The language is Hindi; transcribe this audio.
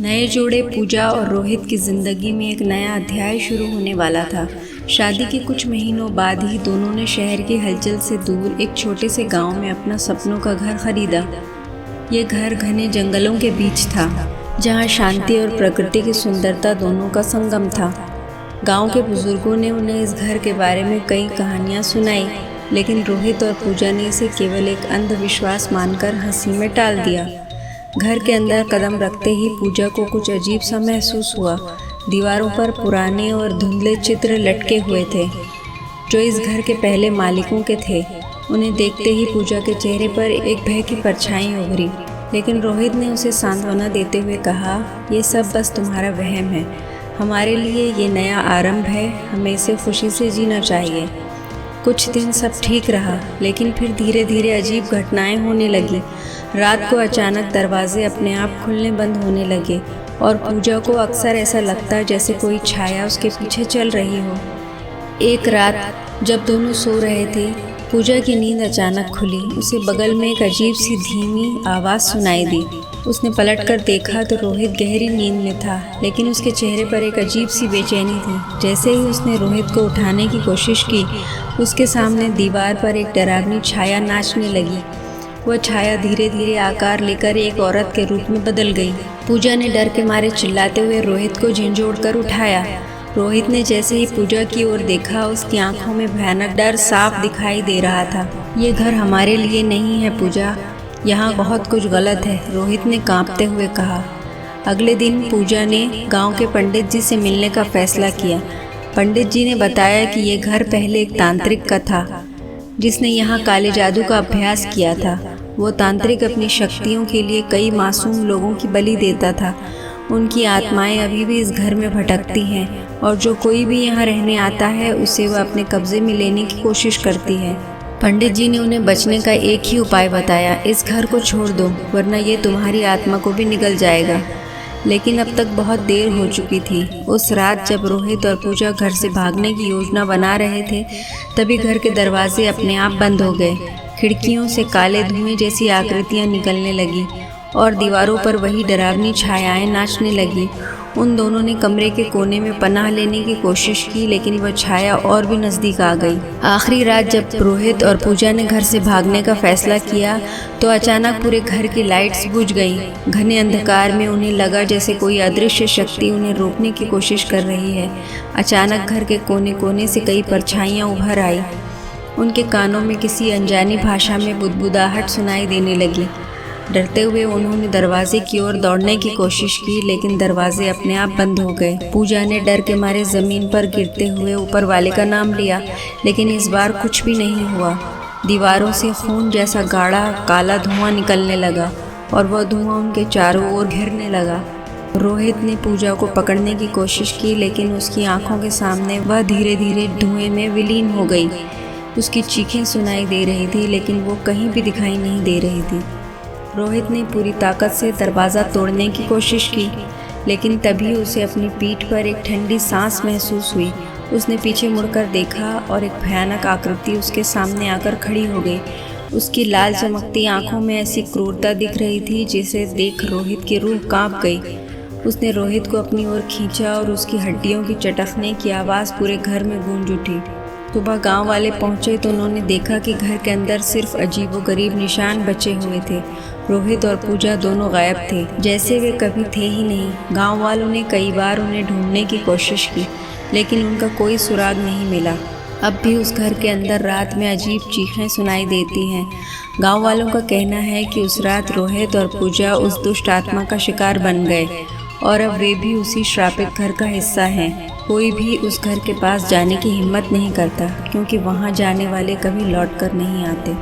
नए जोड़े पूजा और रोहित की ज़िंदगी में एक नया अध्याय शुरू होने वाला था। शादी के कुछ महीनों बाद ही दोनों ने शहर की हलचल से दूर एक छोटे से गांव में अपना सपनों का घर खरीदा। ये घर घने जंगलों के बीच था, जहां शांति और प्रकृति की सुंदरता दोनों का संगम था। गांव के बुजुर्गों ने उन्हें इस घर के बारे में कई कहानियां सुनाई, लेकिन रोहित और पूजा ने इसे केवल एक अंधविश्वास मानकर हंसी में टाल दिया। घर के अंदर कदम रखते ही पूजा को कुछ अजीब सा महसूस हुआ। दीवारों पर पुराने और धुंधले चित्र लटके हुए थे, जो इस घर के पहले मालिकों के थे। उन्हें देखते ही पूजा के चेहरे पर एक भय की परछाई उभरी, लेकिन रोहित ने उसे सांत्वना देते हुए कहा, ये सब बस तुम्हारा वहम है। हमारे लिए ये नया आरंभ है, हमें इसे खुशी से जीना चाहिए। कुछ दिन सब ठीक रहा, लेकिन फिर धीरे धीरे अजीब घटनाएं होने लगी। रात को अचानक दरवाजे अपने आप खुलने बंद होने लगे और पूजा को अक्सर ऐसा लगता जैसे कोई छाया उसके पीछे चल रही हो। एक रात जब दोनों सो रहे थे, पूजा की नींद अचानक खुली। उसे बगल में एक अजीब सी धीमी आवाज़ सुनाई दी। उसने पलटकर देखा तो रोहित गहरी नींद में था, लेकिन उसके चेहरे पर एक अजीब सी बेचैनी थी। जैसे ही उसने रोहित को उठाने की कोशिश की, उसके सामने दीवार पर एक डरावनी छाया नाचने लगी। वह छाया धीरे धीरे आकार लेकर एक औरत के रूप में बदल गई। पूजा ने डर के मारे चिल्लाते हुए रोहित को झंझोड़ कर उठाया। रोहित ने जैसे ही पूजा की ओर देखा, उसकी आंखों में भयानक डर साफ दिखाई दे रहा था। ये घर हमारे लिए नहीं है पूजा, यहाँ बहुत कुछ गलत है, रोहित ने कांपते हुए कहा। अगले दिन पूजा ने गांव के पंडित जी से मिलने का फैसला किया। पंडित जी ने बताया कि ये घर पहले एक तांत्रिक का था, जिसने यहाँ काले जादू का अभ्यास किया था। वो तांत्रिक अपनी शक्तियों के लिए कई मासूम लोगों की बलि देता था। उनकी आत्माएं अभी भी इस घर में भटकती हैं, और जो कोई भी यहाँ रहने आता है, उसे वह अपने कब्जे में लेने की कोशिश करती है। पंडित जी ने उन्हें बचने का एक ही उपाय बताया, इस घर को छोड़ दो, वरना ये तुम्हारी आत्मा को भी निगल जाएगा। लेकिन अब तक बहुत देर हो चुकी थी। उस रात जब रोहित और पूजा घर से भागने की योजना बना रहे थे, तभी घर के दरवाजे अपने आप बंद हो गए। खिड़कियों से काले धुएं जैसी आकृतियां निकलने लगी और दीवारों पर वही डरावनी छायाएं नाचने लगी। उन दोनों ने कमरे के कोने में पनाह लेने की कोशिश की, लेकिन वह छाया और भी नज़दीक आ गई। आखिरी रात जब रोहित और पूजा ने घर से भागने का फैसला किया, तो अचानक पूरे घर की लाइट्स बुझ गईं। घने अंधकार में उन्हें लगा जैसे कोई अदृश्य शक्ति उन्हें रोकने की कोशिश कर रही है। अचानक घर के कोने कोने से कई परछाइयाँ उभर आई। उनके कानों में किसी अनजानी भाषा में बुदबुदाहट सुनाई देने लगी। डरते हुए उन्होंने दरवाजे की ओर दौड़ने की कोशिश की, लेकिन दरवाजे अपने आप बंद हो गए। पूजा ने डर के मारे ज़मीन पर गिरते हुए ऊपर वाले का नाम लिया, लेकिन इस बार कुछ भी नहीं हुआ। दीवारों से खून जैसा गाढ़ा काला धुआं निकलने लगा और वह धुआं उनके चारों ओर घेरने लगा। रोहित ने पूजा को पकड़ने की कोशिश की, लेकिन उसकी आंखों के सामने वह धीरे धीरे धुएं में विलीन हो गई। उसकी चीखें सुनाई दे रही थी, लेकिन वो कहीं भी दिखाई नहीं दे रही थी। रोहित ने पूरी ताकत से दरवाज़ा तोड़ने की कोशिश की, लेकिन तभी उसे अपनी पीठ पर एक ठंडी सांस महसूस हुई। उसने पीछे मुड़कर देखा और एक भयानक आकृति उसके सामने आकर खड़ी हो गई। उसकी लाल चमकती आंखों में ऐसी क्रूरता दिख रही थी, जिसे देख रोहित की रूह कांप गई। उसने रोहित को अपनी ओर खींचा और उसकी हड्डियों की चटकने की आवाज़ पूरे घर में गूंज उठी। सुबह गांव वाले पहुंचे तो उन्होंने देखा कि घर के अंदर सिर्फ अजीबोगरीब निशान बचे हुए थे। रोहित और पूजा दोनों गायब थे, जैसे वे कभी थे ही नहीं। गांव वालों ने कई बार उन्हें ढूंढने की कोशिश की, लेकिन उनका कोई सुराग नहीं मिला। अब भी उस घर के अंदर रात में अजीब चीखें सुनाई देती हैं। गांव वालों का कहना है कि उस रात रोहित और पूजा उस दुष्ट आत्मा का शिकार बन गए और अब वे भी उसी श्रापित घर का हिस्सा हैं। कोई भी उस घर के पास जाने की हिम्मत नहीं करता, क्योंकि वहाँ जाने वाले कभी लौट कर नहीं आते।